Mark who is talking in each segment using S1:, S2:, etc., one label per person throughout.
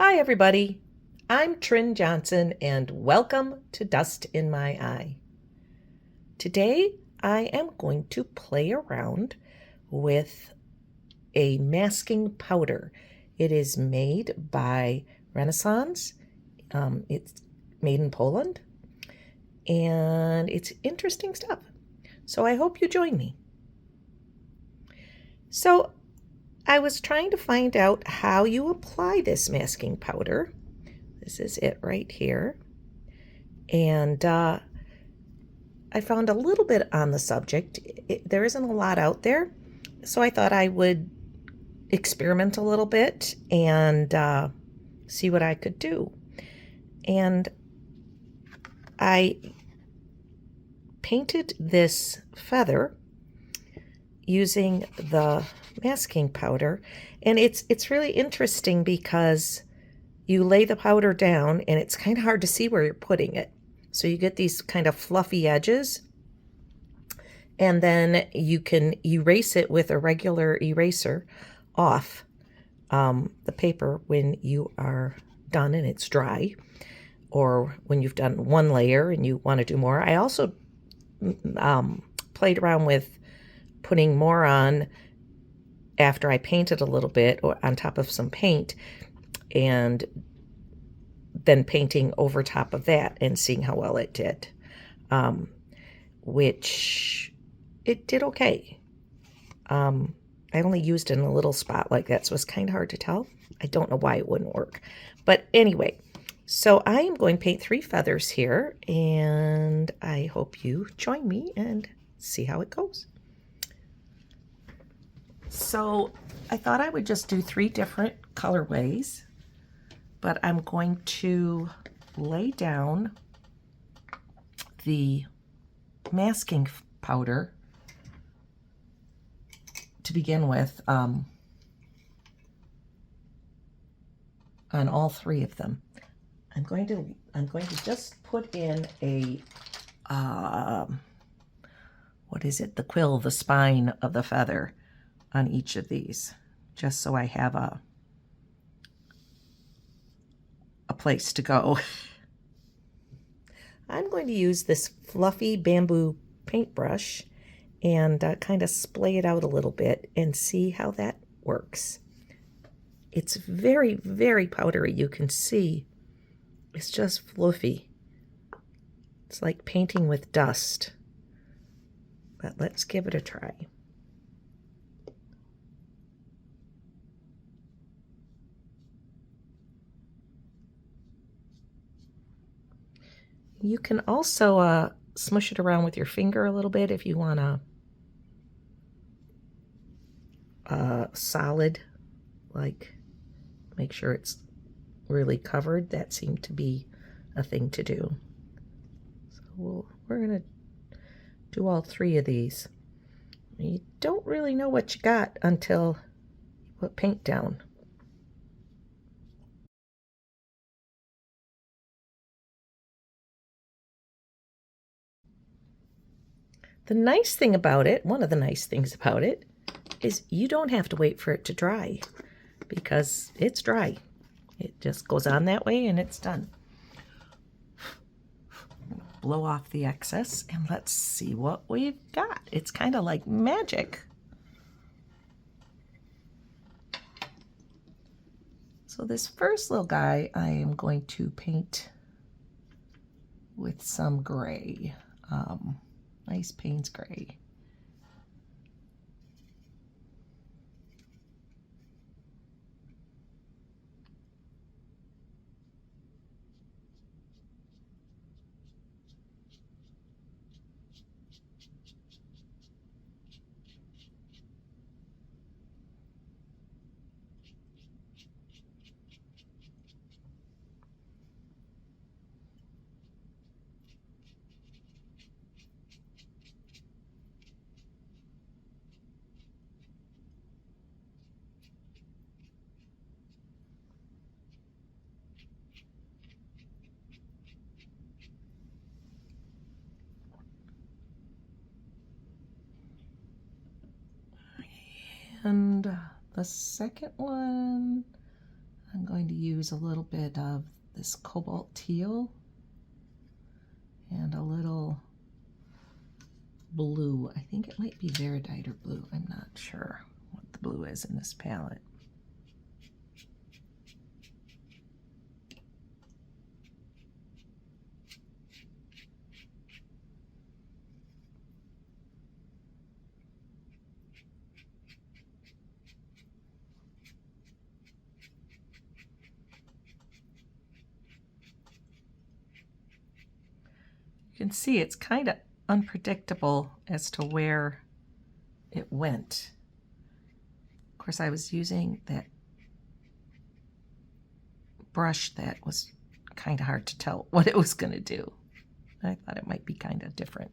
S1: Hi, everybody. I'm Trin Johnson, and welcome to Dust in My Eye. Today, I am going to play around with a masking powder. It is made by Renesans. It's made in Poland, and it's interesting stuff. So I hope you join me. So I was trying to find out how you apply this masking powder. This is it right here. And I found a little bit on the subject. There isn't a lot out there, so I thought I would experiment a little bit and see what I could do. And I painted this feather using the masking powder, and it's really interesting because you lay the powder down and it's kind of hard to see where you're putting it. So you get these kind of fluffy edges, and then you can erase it with a regular eraser off the paper when you are done and it's dry, or when you've done one layer and you want to do more. I also played around with putting more on after I painted a little bit, or on top of some paint, and then painting over top of that and seeing how well it did, which it did okay. I only used it in a little spot like that, so it's kind of hard to tell. I don't know why it wouldn't work. But anyway, so I am going to paint 3 feathers here, and I hope you join me and see how it goes. So I thought I would just do 3 different colorways, but I'm going to lay down the masking powder to begin with on all 3 of them. I'm going to just put in a what is it? The quill, the spine of the feather on each of these, just so I have a place to go. I'm going to use this fluffy bamboo paintbrush and kind of splay it out a little bit and see how that works. It's very, very powdery. You can see it's just fluffy. It's like painting with dust. But let's give it a try. You can also smush it around with your finger a little bit if you want a solid, like make sure it's really covered. That seemed to be a thing to do. So we're going to do all 3 of these. You don't really know what you got until you put paint down. The nice thing about it, one of the nice things about it, is you don't have to wait for it to dry, because it's dry. It just goes on that way and it's done. Blow off the excess and let's see what we've got. It's kind of like magic. So this first little guy I am going to paint with some gray. Nice Payne's gray. And the second one, I'm going to use a little bit of this cobalt teal and a little blue. I think it might be Veridite or blue. I'm not sure what the blue is in this palette. You can see it's kind of unpredictable as to where it went. Of course, I was using that brush that was kind of hard to tell what it was going to do. I thought it might be kind of different.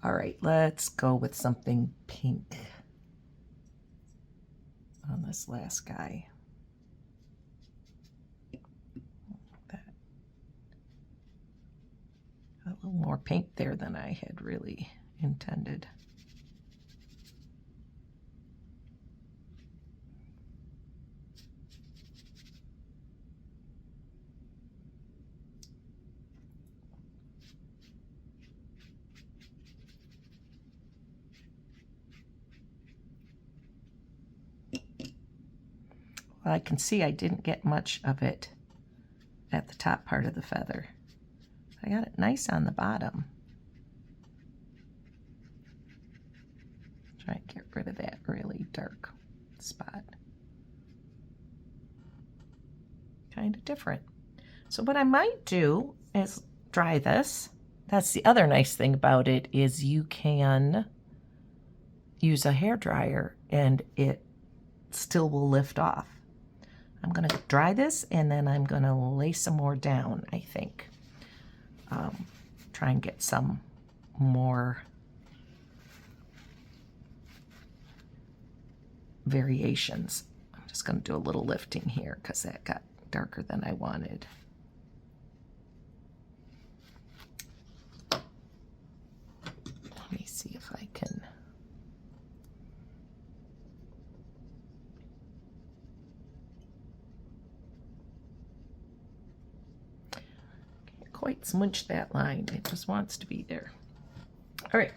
S1: All right, let's go with something pink on this last guy. A little more pink there than I had really intended. Well, I can see I didn't get much of it at the top part of the feather. I got it nice on the bottom. Try and get rid of that really dark spot. Kind of different. So what I might do is dry this. That's the other nice thing about it, is you can use a hair dryer and it still will lift off. I'm going to dry this and then I'm going to lay some more down, I think. Try and get some more variations. I'm just going to do a little lifting here because that got darker than I wanted. Let me see if I can. Can't quite smudge that line. It just wants to be there. All right.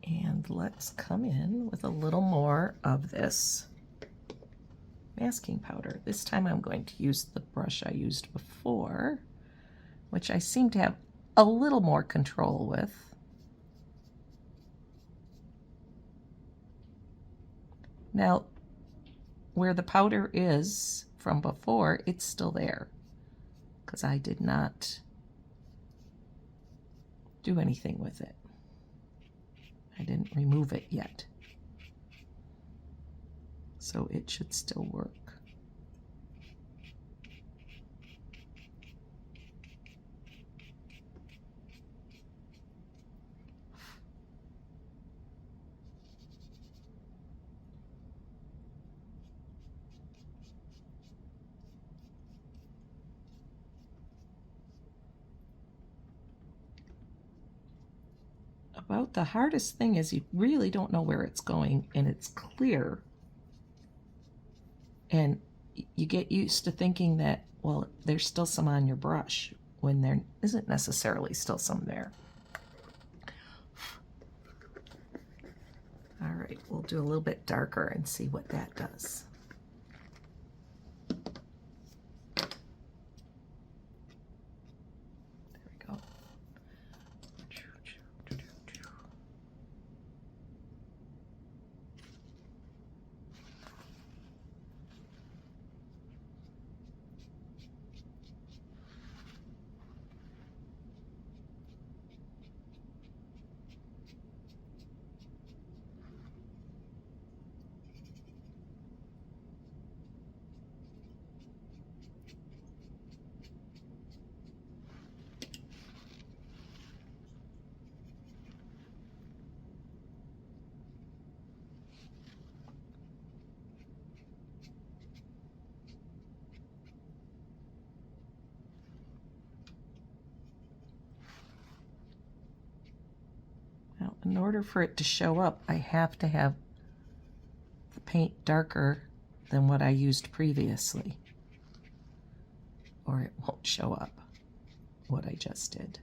S1: And let's come in with a little more of this masking powder. This time I'm going to use the brush I used before, which I seem to have a little more control with. Now, where the powder is from before, it's still there because I did not do anything with it. I didn't remove it yet. So it should still work. About the hardest thing is you really don't know where it's going, and it's clear. And you get used to thinking that, well, there's still some on your brush when there isn't necessarily still some there. All right, we'll do a little bit darker and see what that does. There we go. in order for it to show up, I have to have the paint darker than what I used previously, or it won't show up what I just did.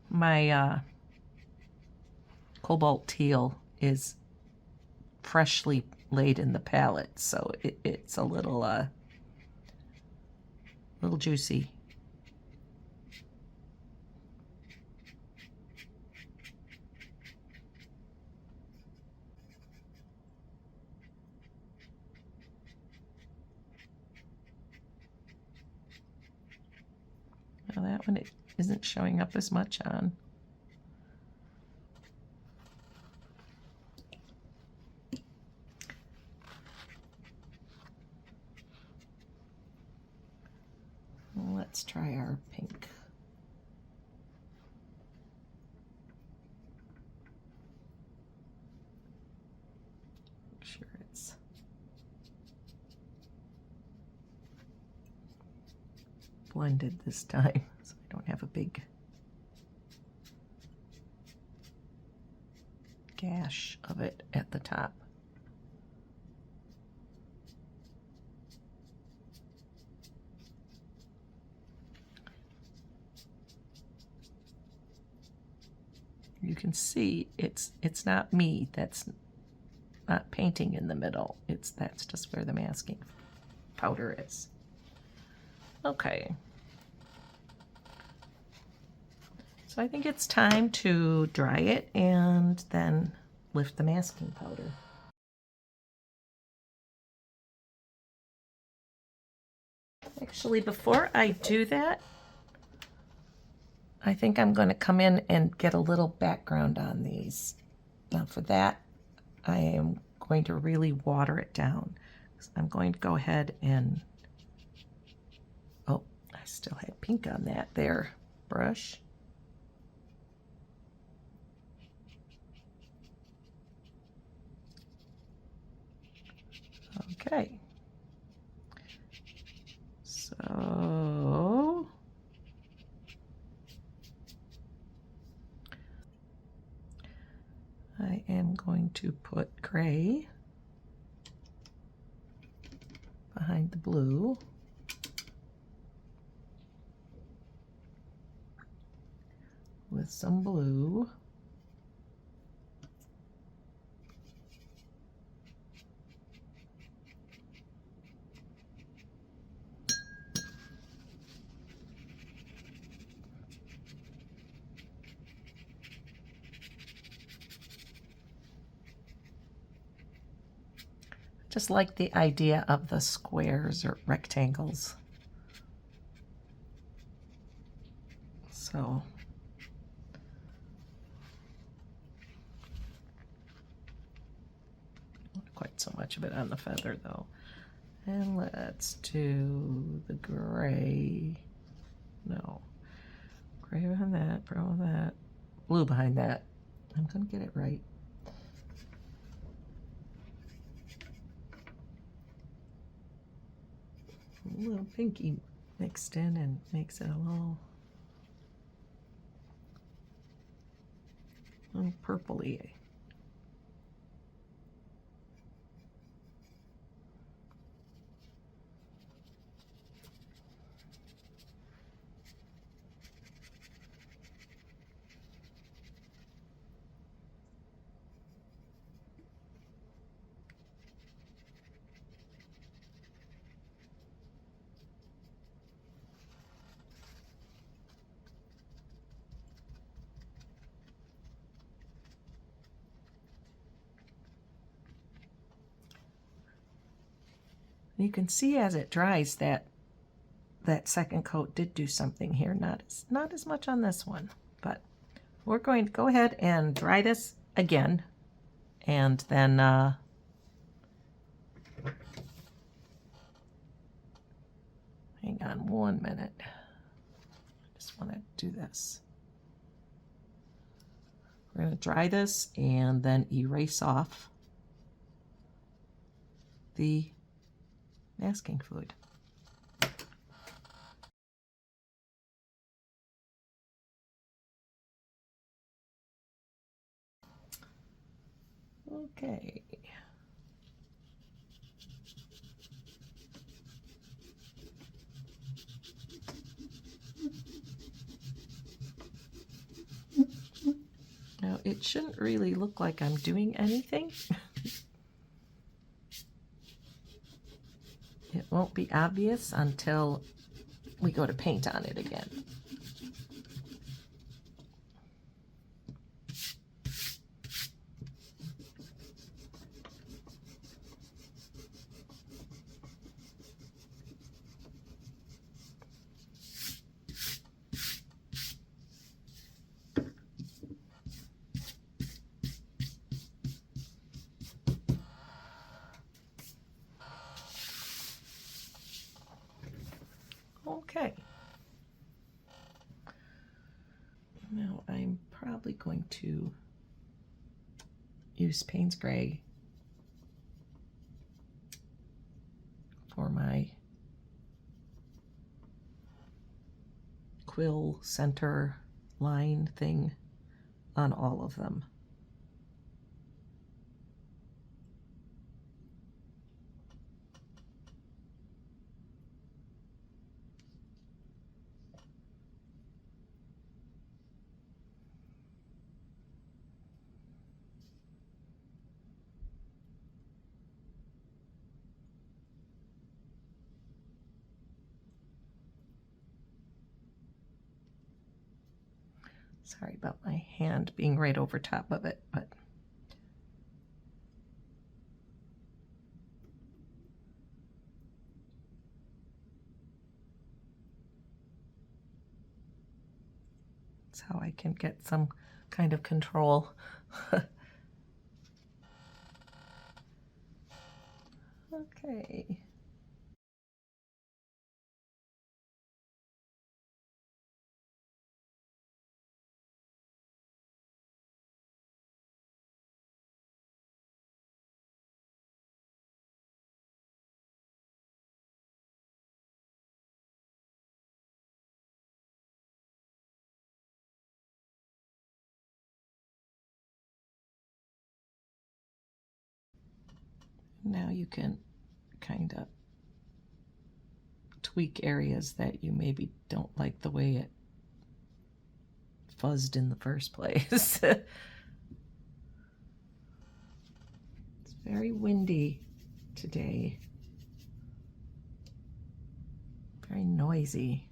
S1: My cobalt teal is freshly laid in the palette, so it's a little juicy. Now that one it isn't showing up as much on. Let's try our pink. Make sure it's blended this time, so I don't have a big gash of it at the top. You can see it's not me that's not painting in the middle. That's just where the masking powder is. Okay. So I think it's time to dry it and then lift the masking powder. Actually, before I do that, I think I'm going to come in and get a little background on these. Now for that, I am going to really water it down. I'm going to go ahead and, oh, I still had pink on that there brush. Okay. So I am going to put gray behind the blue. With some blue. Just like the idea of the squares or rectangles. So not quite so much of it on the feather though. And let's do the gray. No. Gray behind that, brown behind that, blue behind that. I'm gonna get it right. A little pinky mixed in and makes it a little purpley. You can see as it dries that second coat did do something here. Not as much on this one, but we're going to go ahead and dry this again, and then hang on 1 minute. I just want to do this. We're going to dry this and then erase off the masking fluid. Okay. Now, it shouldn't really look like I'm doing anything. It won't be obvious until we go to paint on it again. Okay. Now I'm probably going to use Payne's Gray for my quill center line thing on all of them. Sorry about my hand being right over top of it, but that's how I can get some kind of control. Okay. Now you can kind of tweak areas that you maybe don't like the way it fuzzed in the first place. It's very windy today. Very noisy.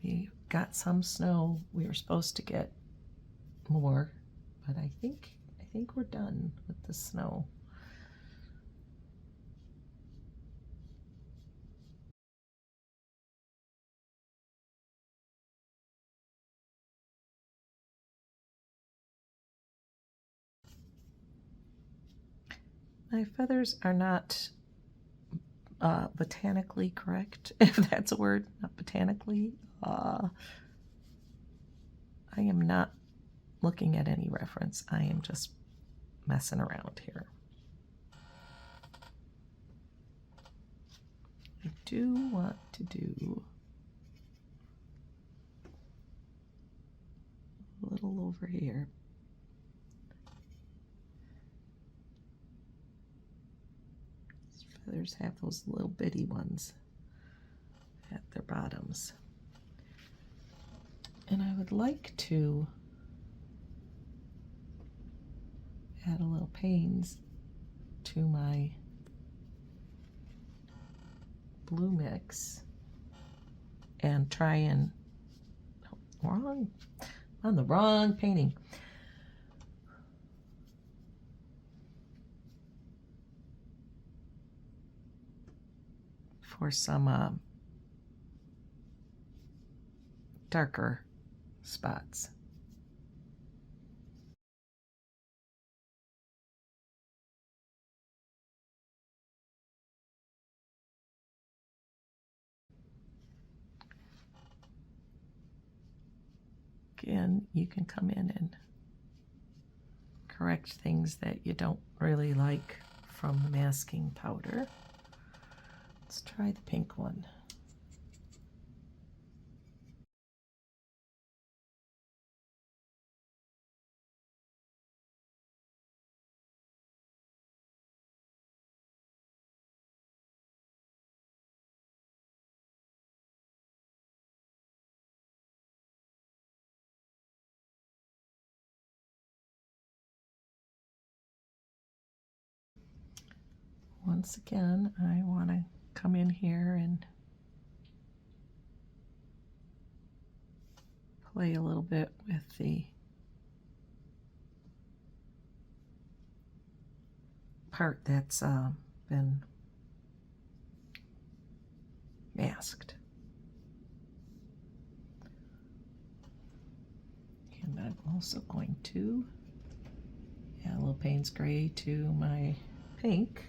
S1: We got some snow. We were supposed to get more, but I think we're done with the snow. My feathers are not botanically correct, if that's a word, not botanically. I am not looking at any reference. I am just messing around here. I do want to do a little over here. These feathers have those little bitty ones at their bottoms. And I would like to add a little pains to my blue mix and try and on the wrong painting. For some darker spots. again, you can come in and correct things that you don't really like from the masking powder. Let's try the pink one. Once again, I want to come in here and play a little bit with the part that's been masked. And I'm also going to add a little Payne's Gray to my pink.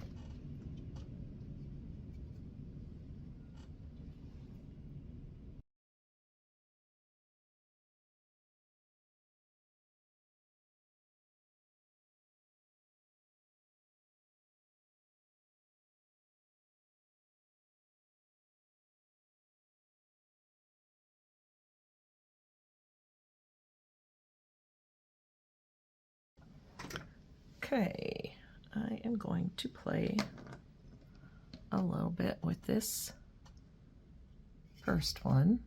S1: Okay, I am going to play a little bit with this first one.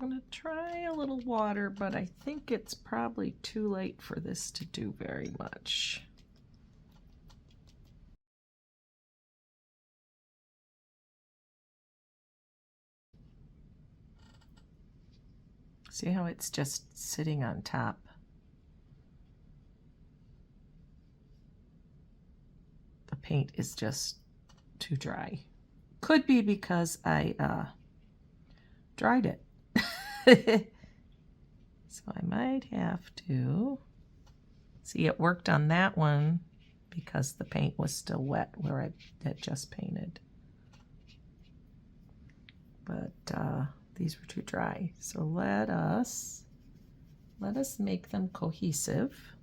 S1: I'm going to try a little water, but I think it's probably too late for this to do very much. See how it's just sitting on top? The paint is just too dry. Could be because I dried it. So I might have to see, it worked on that one because the paint was still wet where I had just painted. But these were too dry. So let us make them cohesive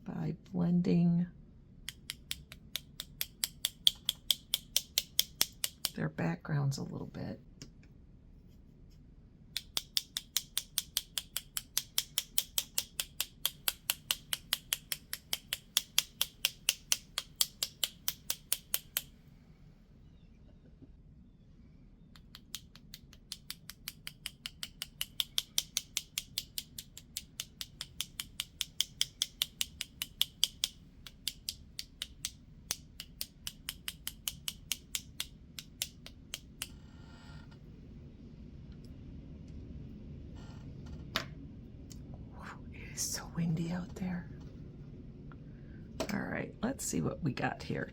S1: by blending their backgrounds a little bit. It's so windy out there. All right, let's see what we got here.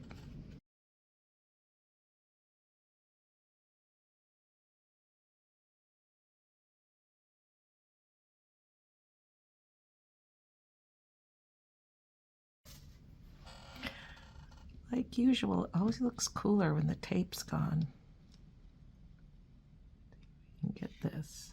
S1: Like usual, it always looks cooler when the tape's gone. You can get this.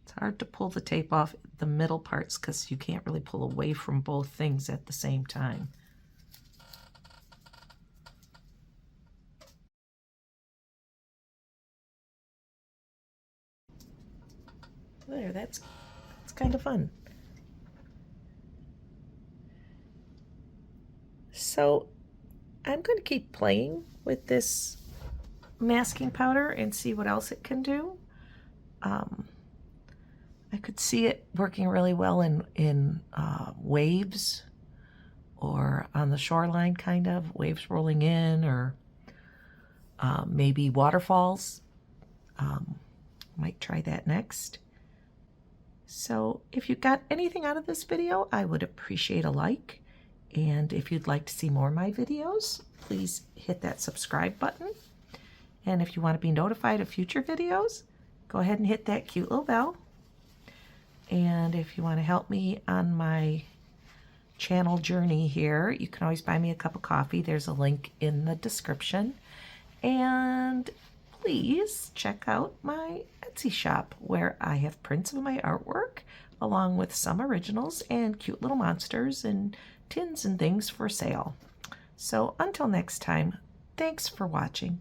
S1: It's hard to pull the tape off the middle parts because you can't really pull away from both things at the same time. There, that's kind of fun. So I'm going to keep playing with this masking powder and see what else it can do. I could see it working really well in waves, or on the shoreline, kind of waves rolling in, or maybe waterfalls. Might try that next. So if you got anything out of this video, I would appreciate a like. And if you'd like to see more of my videos, please hit that subscribe button. And if you want to be notified of future videos, go ahead and hit that cute little bell. And if you want to help me on my channel journey here, you can always buy me a cup of coffee. There's a link in the description. And please check out my Etsy shop, where I have prints of my artwork along with some originals and cute little monsters and tins and things for sale. So until next time, thanks for watching.